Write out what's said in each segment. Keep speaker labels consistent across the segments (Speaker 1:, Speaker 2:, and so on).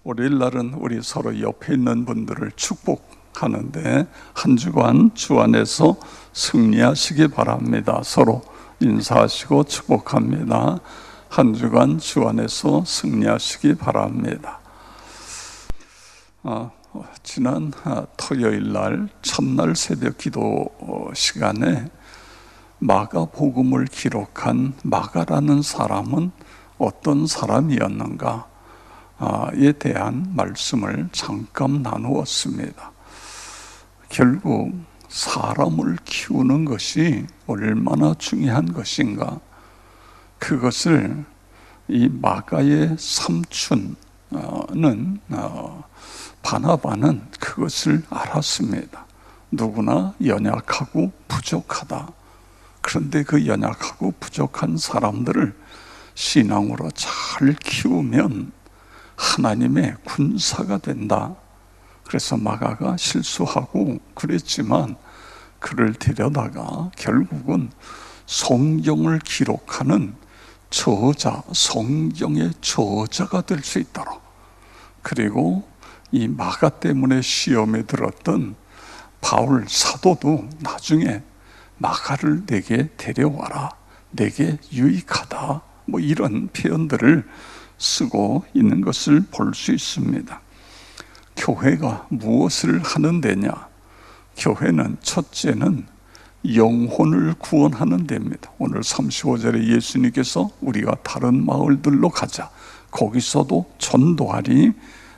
Speaker 1: 월요일 날은 우리 서로 옆에 있는 분들을 축복하는데 한 주간 주 안에서 승리하시기 바랍니다. 서로 인사하시고 축복합니다. 한 주간 주 안에서 승리하시기 바랍니다. 지난 토요일 날 첫날 새벽 기도 시간에 마가복음을 기록한 마가라는 사람은 어떤 사람이었는가에 대한 말씀을 잠깐 나누었습니다. 결국 사람을 키우는 것이 얼마나 중요한 것인가, 그것을 이 마가의 삼촌은 바나바는 그것을 알았습니다. 누구나 연약하고 부족하다. 그런데 그 연약하고 부족한 사람들을 신앙으로 잘 키우면 하나님의 군사가 된다. 그래서 마가가 실수하고 그랬지만 그를 데려다가 결국은 성경을 기록하는 저자, 성경의 저자가 될 수 있도록, 그리고 이 마가 때문에 시험에 들었던 바울 사도도 나중에 마가를 내게 데려와라, 내게 유익하다, 이런 표현들을 쓰고 있는 것을 볼 수 있습니다. 교회가 무엇을 하는 데냐? 교회는 첫째는 영혼을 구원하는 데입니다. 오늘 35절에 예수님께서 우리가 다른 마을들로 가자, 거기서도 전도하리,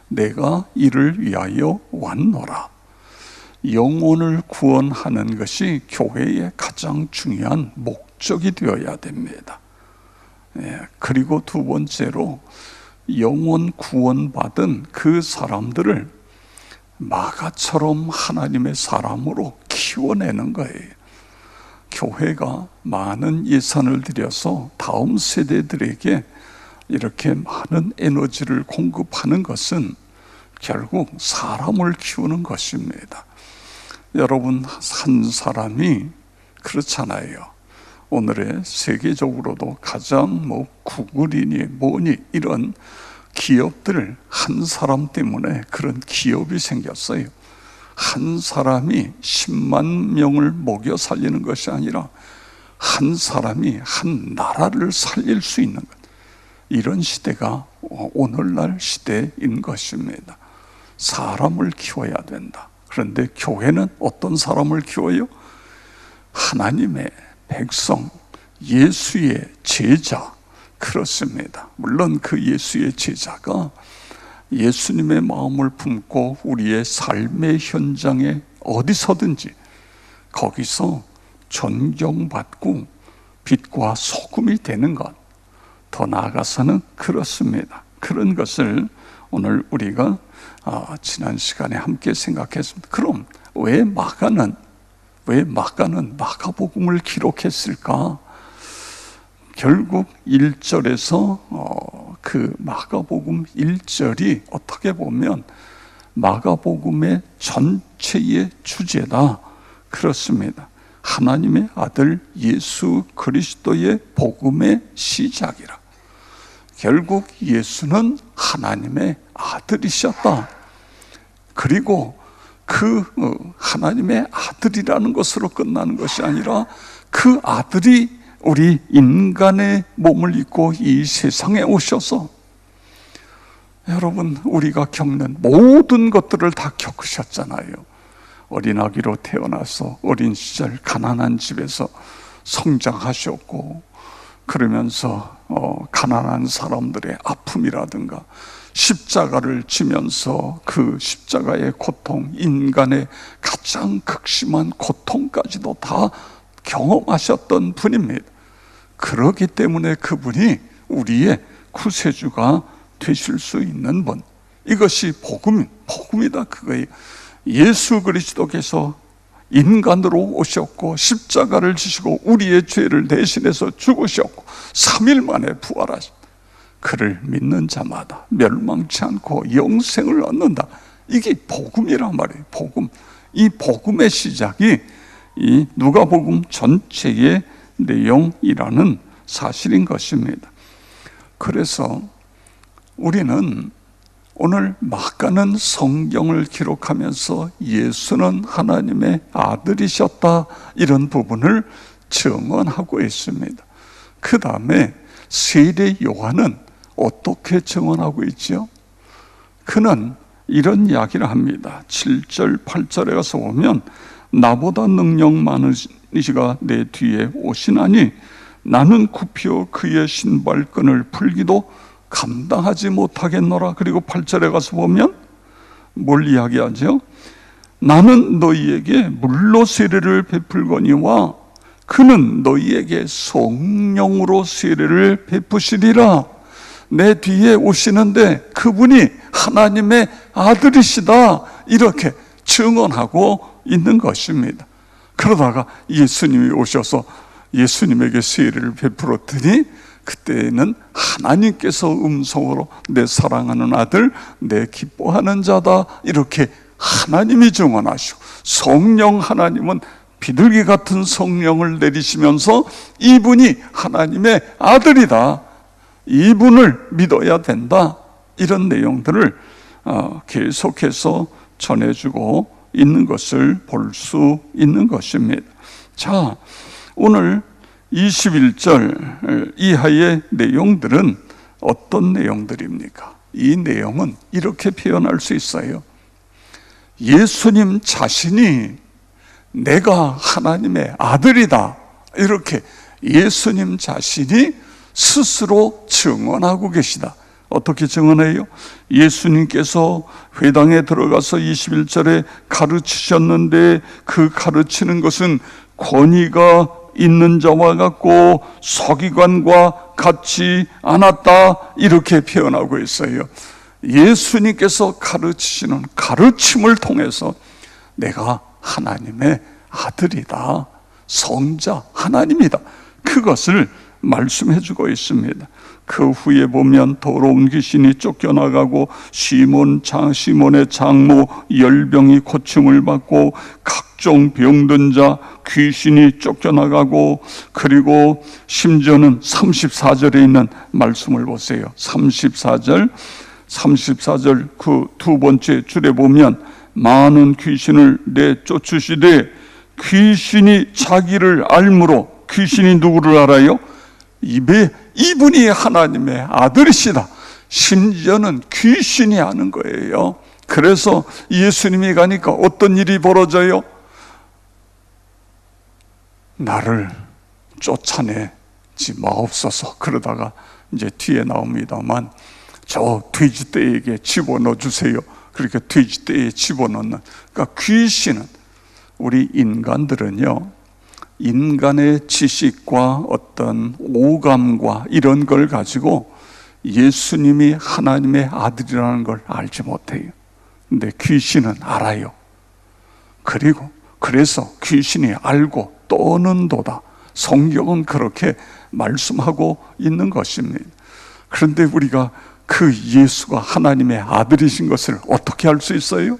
Speaker 1: 내가 이를 위하여 왔노라. 영혼을 구원하는 것이 교회의 가장 중요한 목적이 되어야 됩니다. 그리고 두 번째로 영혼 구원받은 그 사람들을 마가처럼 하나님의 사람으로 키워내는 거예요. 교회가 많은 예산을 들여서 다음 세대들에게 이렇게 많은 에너지를 공급하는 것은 결국 사람을 키우는 것입니다. 여러분, 한 사람이 그렇잖아요. 오늘의 세계적으로도 가장 구글이니 뭐니 이런 기업들, 한 사람 때문에 그런 기업이 생겼어요. 한 사람이 10만 명을 먹여 살리는 것이 아니라 한 사람이 한 나라를 살릴 수 있는 것, 이런 시대가 오늘날 시대인 것입니다. 사람을 키워야 된다. 그런데 교회는 어떤 사람을 키워요? 하나님의 백성, 예수의 제자. 그렇습니다. 물론 그 예수의 제자가 예수님의 마음을 품고 우리의 삶의 현장에 어디서든지 거기서 존경받고 빛과 소금이 되는 것, 더 나아가서는 그렇습니다. 그런 것을 오늘 우리가 지난 시간에 함께 생각했습니다. 그럼 왜 마가는 마가복음을 기록했을까? 결국 1절에서 그 마가복음 1절이 어떻게 보면 마가복음의 전체의 주제다. 그렇습니다. 하나님의 아들 예수 그리스도의 복음의 시작이라. 결국 예수는 하나님의 아들이셨다. 그리고 그 하나님의 아들이라는 것으로 끝나는 것이 아니라 그 아들이 우리 인간의 몸을 입고 이 세상에 오셔서, 여러분, 우리가 겪는 모든 것들을 다 겪으셨잖아요. 어린아기로 태어나서 어린 시절 가난한 집에서 성장하셨고, 그러면서 가난한 사람들의 아픔이라든가 십자가를 지면서 그 십자가의 고통, 인간의 가장 극심한 고통까지도 다 경험하셨던 분입니다. 그렇기 때문에 그분이 우리의 구세주가 되실 수 있는 분, 이것이 복음이다. 그거예요. 예수 그리스도께서 인간으로 오셨고 십자가를 지시고 우리의 죄를 대신해서 죽으셨고 3일 만에 부활하신, 그를 믿는 자마다 멸망치 않고 영생을 얻는다. 이게 복음이란 말이에요. 복음. 이 복음의 시작이 이 누가복음 전체의 내용이라는 사실인 것입니다. 그래서 우리는 오늘 마가는 성경을 기록하면서 예수는 하나님의 아들이셨다, 이런 부분을 증언하고 있습니다. 그 다음에 세례 요한은 어떻게 증언하고 있죠? 그는 이런 이야기를 합니다. 7절 8절에 가서 보면 나보다 능력 많은 이가 내 뒤에 오시나니 나는 굽혀 그의 신발끈을 풀기도 감당하지 못하겠노라. 그리고 8절에 가서 보면 뭘 이야기하죠? 나는 너희에게 물로 세례를 베풀거니와 그는 너희에게 성령으로 세례를 베푸시리라. 내 뒤에 오시는데 그분이 하나님의 아들이시다, 이렇게 증언하고 있는 것입니다. 그러다가 예수님이 오셔서 예수님에게 세례를 베풀었더니 그때는 하나님께서 음성으로 내 사랑하는 아들, 내 기뻐하는 자다, 이렇게 하나님이 증언하시고, 성령 하나님은 비둘기 같은 성령을 내리시면서 이분이 하나님의 아들이다, 이분을 믿어야 된다, 이런 내용들을 계속해서 전해주고 있는 것을 볼 수 있는 것입니다. 자, 오늘 21절 이하의 내용들은 어떤 내용들입니까? 이 내용은 이렇게 표현할 수 있어요. 예수님 자신이 내가 하나님의 아들이다, 이렇게 예수님 자신이 스스로 증언하고 계시다. 어떻게 증언해요? 예수님께서 회당에 들어가서 21절에 가르치셨는데 그 가르치는 것은 권위가 있는 자와 같고 서기관과 같지 않았다, 이렇게 표현하고 있어요. 예수님께서 가르치시는 가르침을 통해서 내가 하나님의 아들이다, 성자 하나님이다, 그것을 말씀해주고 있습니다. 그 후에 보면 더러운 귀신이 쫓겨나가고 시몬의 장모 열병이 고침을 받고 각종 병든 자 귀신이 쫓겨나가고, 그리고 심지어는 34절에 있는 말씀을 보세요. 34절 그 두 번째 줄에 보면 많은 귀신을 내쫓으시되 귀신이 자기를 알므로, 귀신이 누구를 알아요? 이분이 하나님의 아들이시다, 심지어는 귀신이 아는 거예요. 그래서 예수님이 가니까 어떤 일이 벌어져요? 나를 쫓아내지 마옵소서. 그러다가 이제 뒤에 나옵니다만 저 돼지떼에게 집어넣어 주세요. 그렇게 돼지떼에 집어넣는, 그러니까 귀신은, 우리 인간들은요, 인간의 지식과 어떤 오감과 이런 걸 가지고 예수님이 하나님의 아들이라는 걸 알지 못해요. 근데 귀신은 알아요. 그래서 귀신이 알고 떠는도다, 성경은 그렇게 말씀하고 있는 것입니다. 그런데 우리가 그 예수가 하나님의 아들이신 것을 어떻게 알 수 있어요?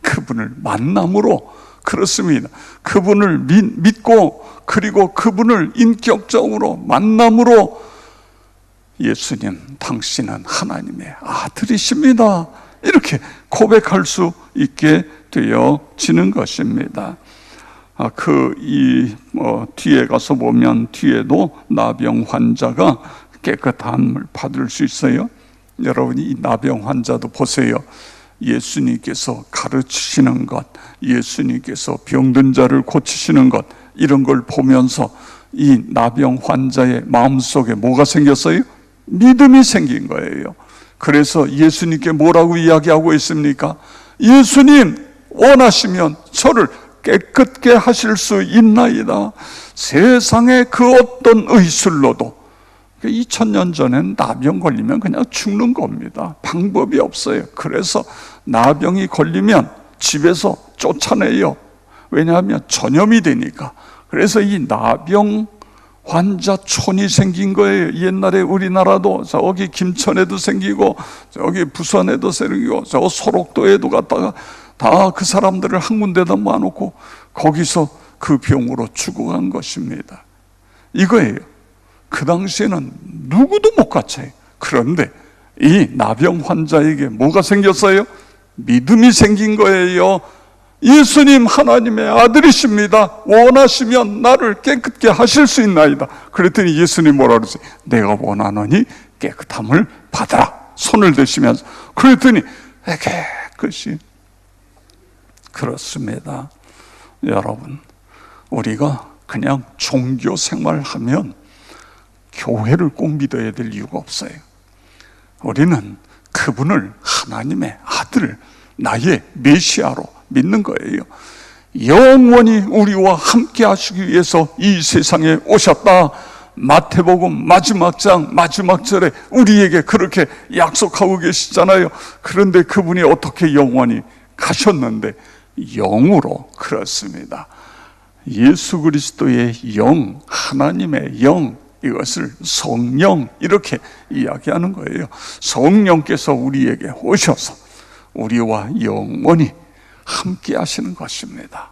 Speaker 1: 그분을 만남으로, 그렇습니다. 그분을 믿고, 그리고 그분을 인격적으로 만남으로 예수님, 당신은 하나님의 아들이십니다, 이렇게 고백할 수 있게 되어지는 것입니다. 뒤에 가서 보면 뒤에도 나병 환자가 깨끗한 물 받을 수 있어요. 여러분이 이 나병 환자도 보세요. 예수님께서 가르치시는 것, 예수님께서 병든 자를 고치시는 것, 이런 걸 보면서 이 나병 환자의 마음속에 뭐가 생겼어요? 믿음이 생긴 거예요. 그래서 예수님께 뭐라고 이야기하고 있습니까? 예수님, 원하시면 저를 깨끗게 하실 수 있나이다. 세상의 그 어떤 의술로도, 2000년 전엔 나병 걸리면 그냥 죽는 겁니다. 방법이 없어요. 그래서 나병이 걸리면 집에서 쫓아내요. 왜냐하면 전염이 되니까. 그래서 이 나병 환자촌이 생긴 거예요. 옛날에 우리나라도 저기 김천에도 생기고 저기 부산에도 생기고 저 소록도에도 갔다가 다 그 사람들을 한 군데다 모아놓고 거기서 그 병으로 죽어간 것입니다. 이거예요. 그 당시에는 누구도 못 갇혀요. 그런데 이 나병 환자에게 뭐가 생겼어요? 믿음이 생긴 거예요. 예수님 하나님의 아들이십니다. 원하시면 나를 깨끗게 하실 수 있나이다. 그랬더니 예수님 뭐라 그러세요? 내가 원하노니 깨끗함을 받아라. 손을 대시면서. 그랬더니 깨끗이. 그렇습니다. 여러분, 우리가 그냥 종교 생활하면 교회를 꼭 믿어야 될 이유가 없어요. 우리는 그분을 하나님의 아들, 나의 메시아로 믿는 거예요. 영원히 우리와 함께 하시기 위해서 이 세상에 오셨다. 마태복음 마지막 장 마지막 절에 우리에게 그렇게 약속하고 계시잖아요. 그런데 그분이 어떻게 영원히 가셨는데? 영으로. 그렇습니다. 예수 그리스도의 영, 하나님의 영, 이것을 성령 이렇게 이야기하는 거예요. 성령께서 우리에게 오셔서 우리와 영원히 함께 하시는 것입니다.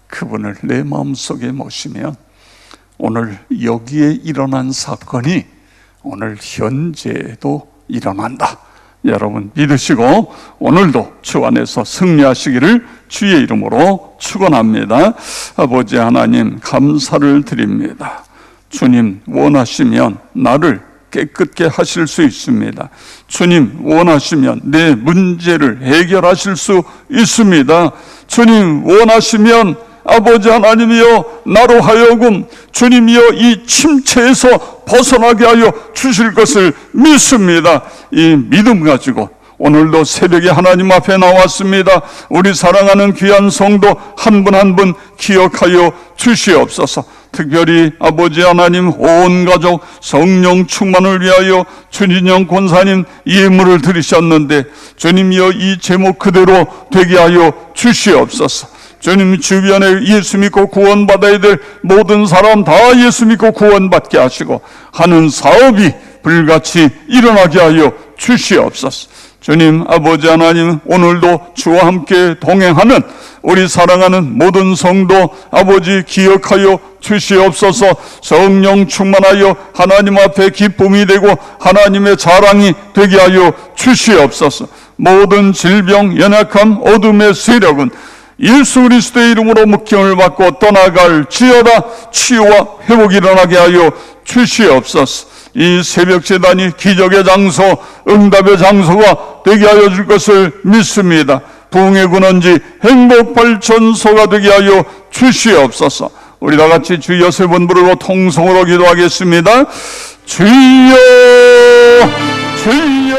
Speaker 1: 그분을 내 마음속에 모시면 오늘 여기에 일어난 사건이 오늘 현재에도 일어난다. 여러분 믿으시고 오늘도 주 안에서 승리하시기를 주의 이름으로 축원합니다. 아버지 하나님 감사를 드립니다. 주님 원하시면 나를 깨끗게 하실 수 있습니다. 주님 원하시면 내 문제를 해결하실 수 있습니다. 주님 원하시면 아버지 하나님이여 나로 하여금 주님이여 이 침체에서 벗어나게 하여 주실 것을 믿습니다. 이 믿음 가지고 오늘도 새벽에 하나님 앞에 나왔습니다. 우리 사랑하는 귀한 성도 한 분 한 분 기억하여 주시옵소서. 특별히 아버지 하나님 온 가족 성령 충만을 위하여 준인영 권사님 예물을 드리셨는데 주님이여 이 제목 그대로 되게 하여 주시옵소서. 주님 주변에 예수 믿고 구원받아야 될 모든 사람 다 예수 믿고 구원받게 하시고 하는 사업이 불같이 일어나게 하여 주시옵소서. 주님 아버지 하나님 오늘도 주와 함께 동행하는 우리 사랑하는 모든 성도 아버지 기억하여 주시옵소서. 성령 충만하여 하나님 앞에 기쁨이 되고 하나님의 자랑이 되게 하여 주시옵소서. 모든 질병, 연약함, 어둠의 세력은 예수 그리스도의 이름으로 묶임을 받고 떠나갈지어다. 치유와 회복이 일어나게 하여 주시옵소서. 이 새벽 제단이 기적의 장소, 응답의 장소가 되게 하여 줄 것을 믿습니다. 부흥의 근원지, 행복 발전소가 되게 하여 주시옵소서. 우리 다 같이 주 여섯 번 부르고 통성으로 기도하겠습니다. 주여, 주여.